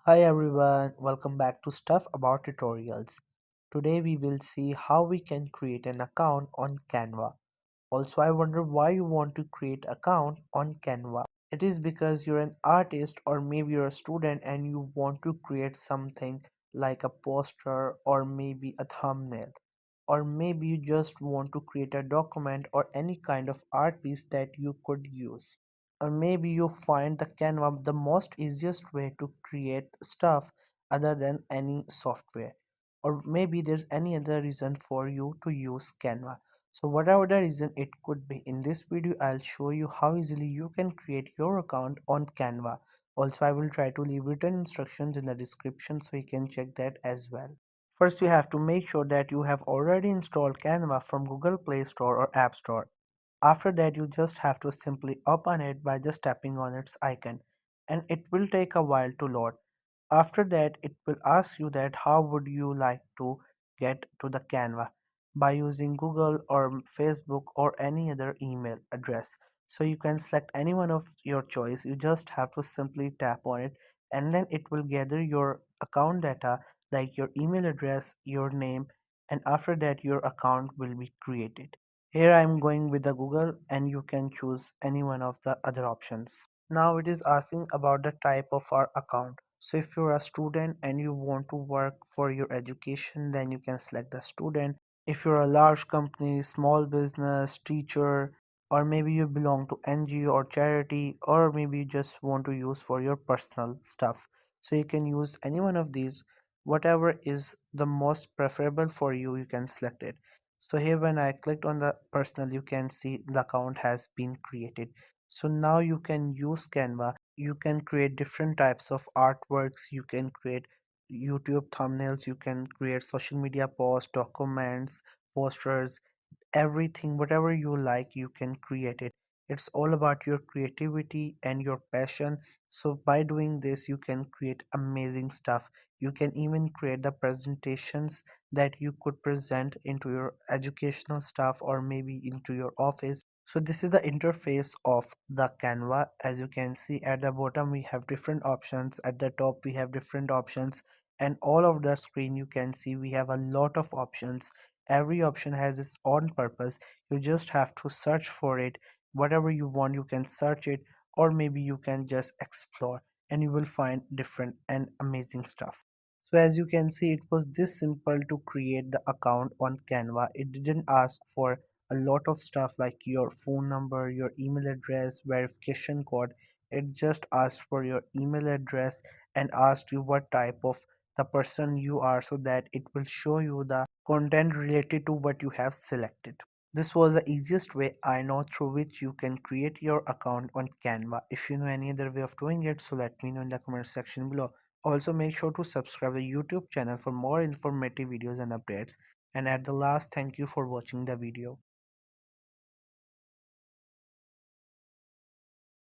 Hi everyone, welcome back to Stuff About Tutorials. Today we will see how we can create an account on Canva. Also, I wonder why you want to create account on Canva. It is because you're an artist or maybe you're a student and you want to create something like a poster or maybe a thumbnail. Or maybe you just want to create a document or any kind of art piece that you could use. Or maybe you find the Canva the most easiest way to create stuff other than any software. Or maybe there's any other reason for you to use Canva. So whatever the reason it could be, in this video I'll show you how easily you can create your account on Canva. Also, I will try to leave written instructions in the description so you can check that as well. First, you have to make sure that you have already installed Canva from Google Play Store or App Store. After that, you just have to simply open it by just tapping on its icon, and it will take a while to load. After that, it will ask you that how would you like to get to the Canva by using Google or Facebook or any other email address. So you can select any one of your choice. You just have to simply tap on it, and then it will gather your account data like your email address, your name, and after that your account will be created. Here I am going with the Google, and you can choose any one of the other options. Now it is asking about the type of our account. So if you're a student and you want to work for your education, then you can select the student. If you're a large company, small business, teacher, or maybe you belong to NGO or charity, or maybe you just want to use for your personal stuff. So you can use any one of these. Whatever is the most preferable for you, you can select it. So here when I clicked on the personal, you can see the account has been created. So now you can use Canva. You can create different types of artworks. You can create YouTube thumbnails. You can create social media posts, documents, posters, everything. Whatever you like, you can create it. It's all about your creativity and your passion. So by doing this, you can create amazing stuff. You can even create the presentations that you could present into your educational stuff or maybe into your office. So this is the interface of the Canva. As you can see, at the bottom we have different options, at the top we have different options, and all of the screen you can see we have a lot of options. Every option has its own purpose. You just have to search for it. Whatever you want, you can search it, or maybe you can just explore, and you will find different and amazing stuff. So as you can see, it was this simple to create the account on Canva. It didn't ask for a lot of stuff like your phone number, your email address, verification code. It just asked for your email address and asked you what type of the person you are, so that it will show you the content related to what you have selected. This was the easiest way I know through which you can create your account on Canva. If you know any other way of doing it, so let me know in the comment section below. Also make sure to subscribe the YouTube channel for more informative videos and updates. And at the last, thank you for watching the video.